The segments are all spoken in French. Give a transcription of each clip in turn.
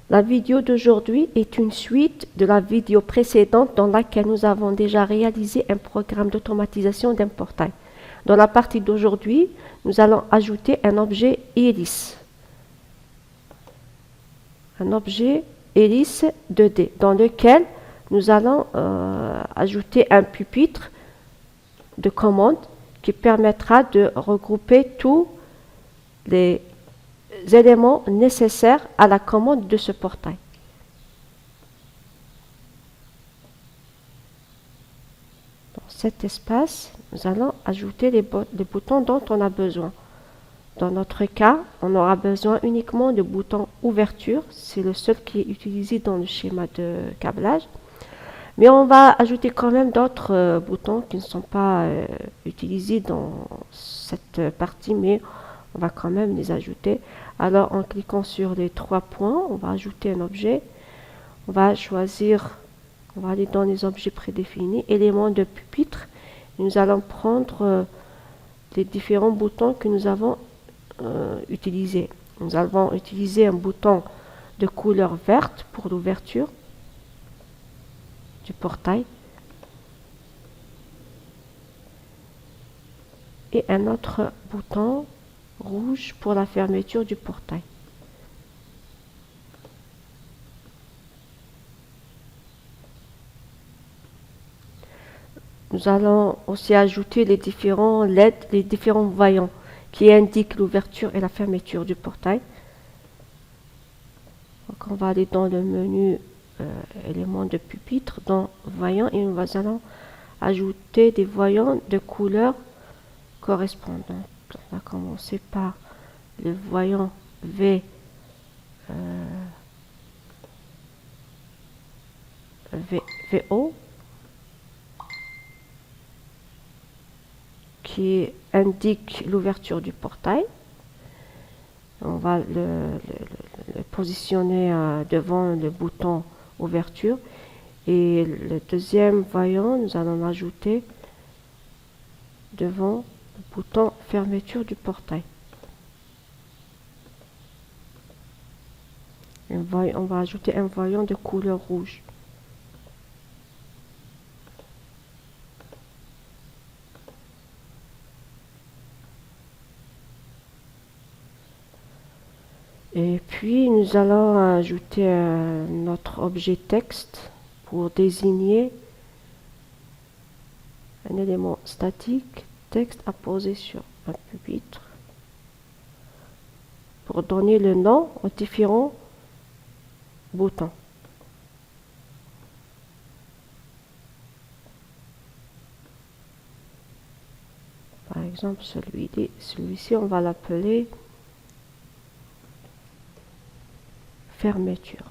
La vidéo d'aujourd'hui est une suite de la vidéo précédente dans laquelle nous avons déjà réalisé un programme d'automatisation d'un portail. Dans la partie d'aujourd'hui, nous allons ajouter un objet iris. Un objet iris 2D dans lequel nous allons ajouter un pupitre de commande qui permettra de regrouper tous les éléments nécessaires à la commande de ce portail. Dans cet espace, nous allons ajouter les boutons dont on a besoin. Dans notre cas, on aura besoin uniquement de boutons ouverture, c'est le seul qui est utilisé dans le schéma de câblage. Mais on va ajouter quand même d'autres boutons qui ne sont pas utilisés dans cette partie, mais on va quand même les ajouter. Alors en cliquant sur les 3 points, on va ajouter un objet. On va choisir, on va aller dans les objets prédéfinis, éléments de pupitre. Nous allons prendre les différents boutons que nous avons utilisés. Nous allons utiliser un bouton de couleur verte pour l'ouverture du portail et un autre bouton rouge pour la fermeture du portail. Nous allons aussi ajouter les différents LED, les différents voyants qui indiquent l'ouverture et la fermeture du portail. Donc on va aller dans le menu éléments de pupitre, dans voyants, et nous allons ajouter des voyants de couleur correspondante. On va commencer par le voyant VO qui indique l'ouverture du portail. On va le positionner devant le bouton ouverture. Et le deuxième voyant, nous allons l'ajouter devant le bouton fermeture du portail. On va ajouter un voyant de couleur rouge. Et puis nous allons ajouter notre objet texte pour désigner un élément statique, texte à poser sur un pupitre, pour donner le nom aux différents boutons. Par exemple, celui-ci, on va l'appeler fermeture.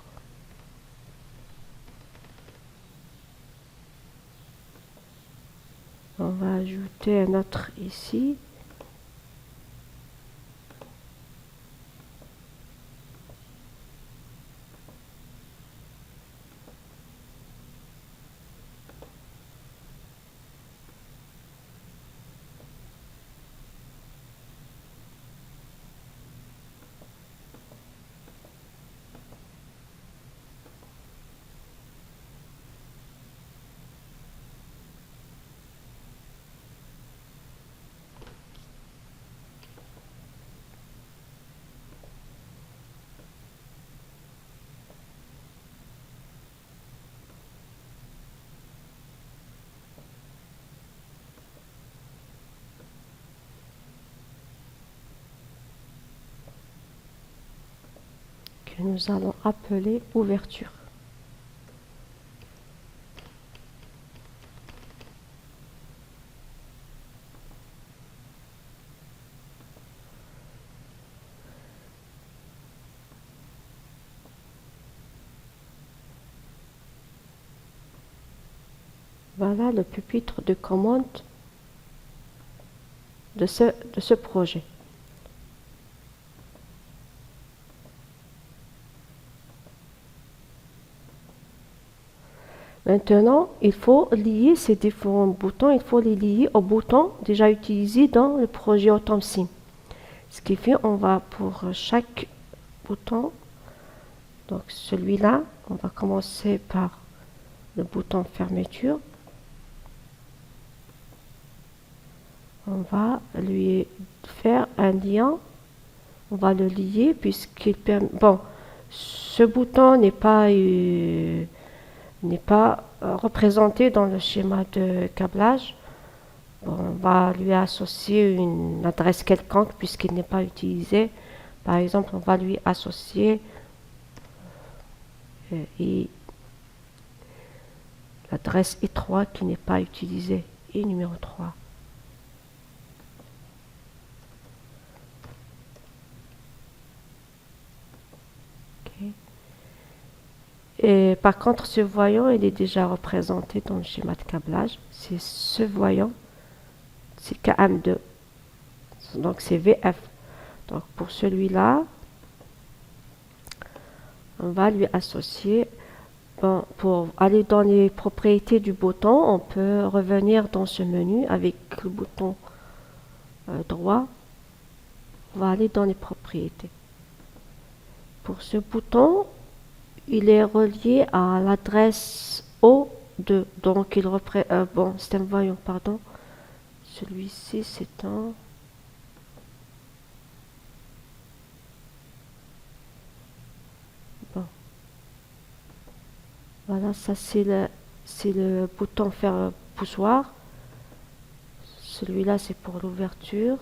On va ajouter un autre ici. Que nous allons appeler ouverture. Voilà le pupitre de commande de ce projet. Maintenant, il faut lier ces différents boutons, il faut les lier aux boutons déjà utilisés dans le projet AutomSim. Ce qui fait, on va pour chaque bouton Donc celui-là, on va commencer par le bouton fermeture. On va lui faire un lien. On va le lier puisqu'il permet... Bon, ce bouton n'est pas représenté dans le schéma de câblage. Bon, on va lui associer une adresse quelconque puisqu'il n'est pas utilisé. Par exemple, on va lui associer l'adresse I3 qui n'est pas utilisée, et numéro 3. Okay. Et par contre, ce voyant, il est déjà représenté dans le schéma de câblage. C'est ce voyant, c'est KM2. Donc c'est VF. Donc pour celui-là, on va lui associer. Bon, pour aller dans les propriétés du bouton, on peut revenir dans ce menu avec le bouton droit. On va aller dans les propriétés. Pour ce bouton, il est relié à l'adresse O2. Donc il représente... bon, c'est un voyant, pardon. Celui-ci, c'est un... Bon. Voilà, ça c'est le bouton faire poussoir. Celui-là, c'est pour l'ouverture.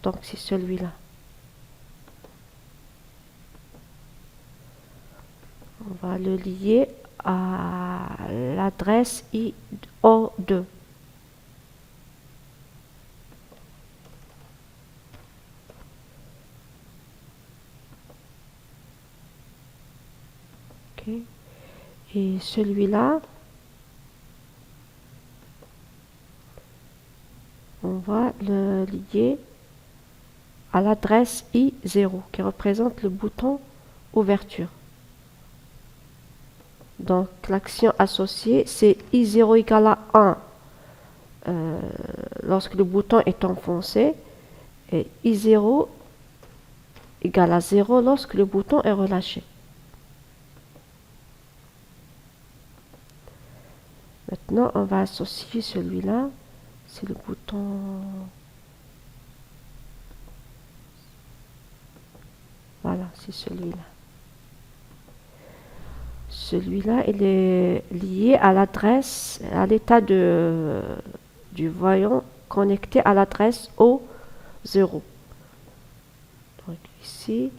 Donc c'est celui-là. On va le lier à l'adresse IO2. Okay. Et celui-là, on va le lier à l'adresse I0 qui représente le bouton ouverture. Donc l'action associée, c'est I0 égale à 1 lorsque le bouton est enfoncé et I0 égale à 0 lorsque le bouton est relâché. Maintenant, on va associer celui-là. C'est le bouton... Voilà, c'est celui-là. Celui-là, il est lié à l'adresse, à l'état du voyant connecté à l'adresse O0. Donc ici,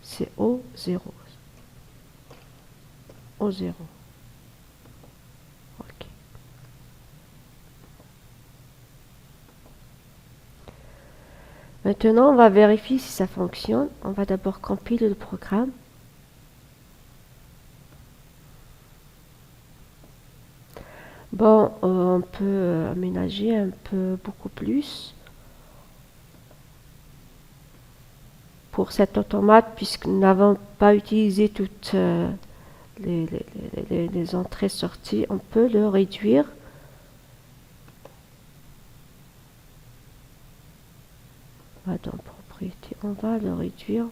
c'est O0. O0. OK. Maintenant, on va vérifier si ça fonctionne. On va d'abord compiler le programme. Bon, on peut aménager un peu beaucoup plus pour cet automate puisque nous n'avons pas utilisé toutes les entrées-sorties. On peut le réduire. Dans propriété, on va le réduire.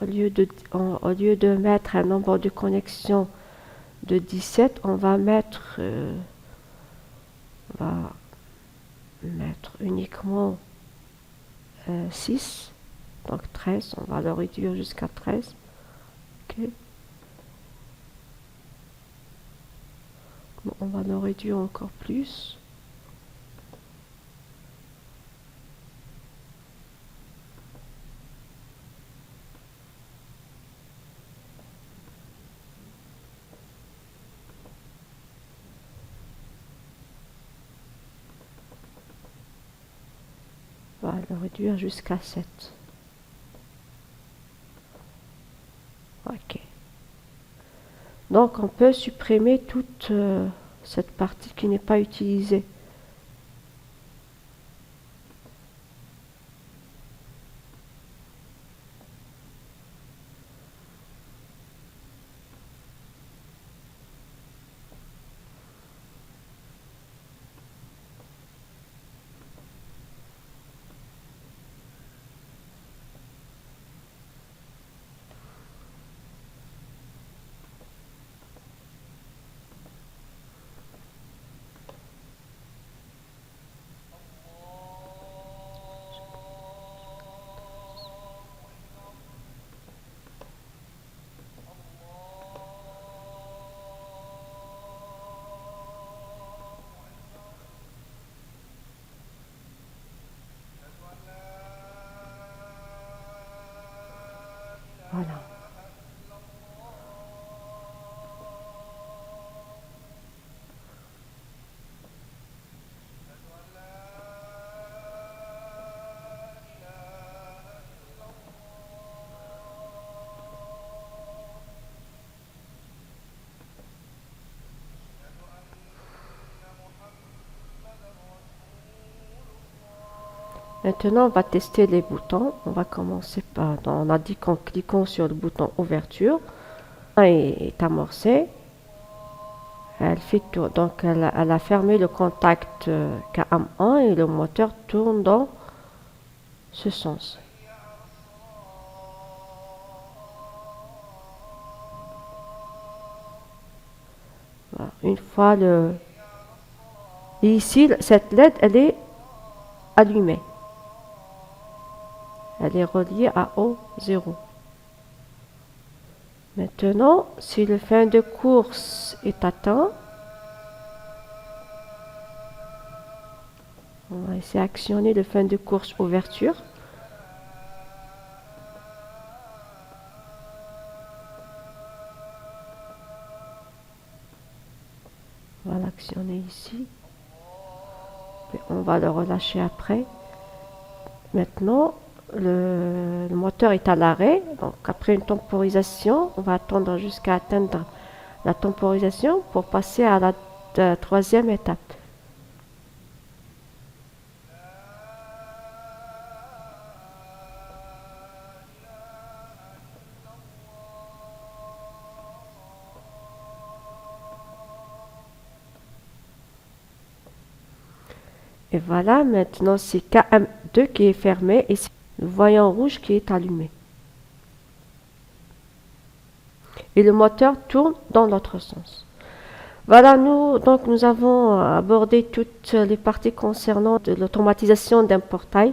Au lieu de mettre un nombre de connexions de 17, on va mettre uniquement 6, donc 13, on va le réduire jusqu'à 13. Okay. Bon, on va le réduire encore plus. On va le réduire jusqu'à 7. OK. Donc on peut supprimer toute cette partie qui n'est pas utilisée. Voilà. Maintenant, on va tester les boutons. On va commencer par, on a dit qu'en cliquant sur le bouton ouverture, est amorcé. Elle fait tour, donc elle a fermé le contact KM1 et le moteur tourne dans ce sens. Voilà. Une fois et ici, cette LED, elle est allumée. Elle est reliée à O0. Maintenant, si le fin de course est atteint, on va essayer d'actionner le fin de course ouverture. On va l'actionner ici. Et on va le relâcher après. Maintenant, le moteur est à l'arrêt. Donc, après une temporisation, on va attendre jusqu'à atteindre la temporisation pour passer à la troisième étape. Et voilà, maintenant c'est KM2 qui est fermé et c'est le voyant rouge qui est allumé. Et le moteur tourne dans l'autre sens. Voilà, nous avons abordé toutes les parties concernant l'automatisation d'un portail.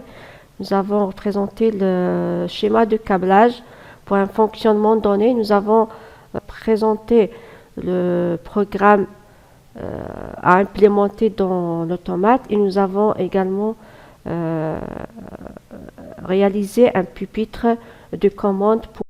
Nous avons représenté le schéma de câblage pour un fonctionnement donné. Nous avons présenté le programme à implémenter dans l'automate et nous avons également réalisé un pupitre de commande pour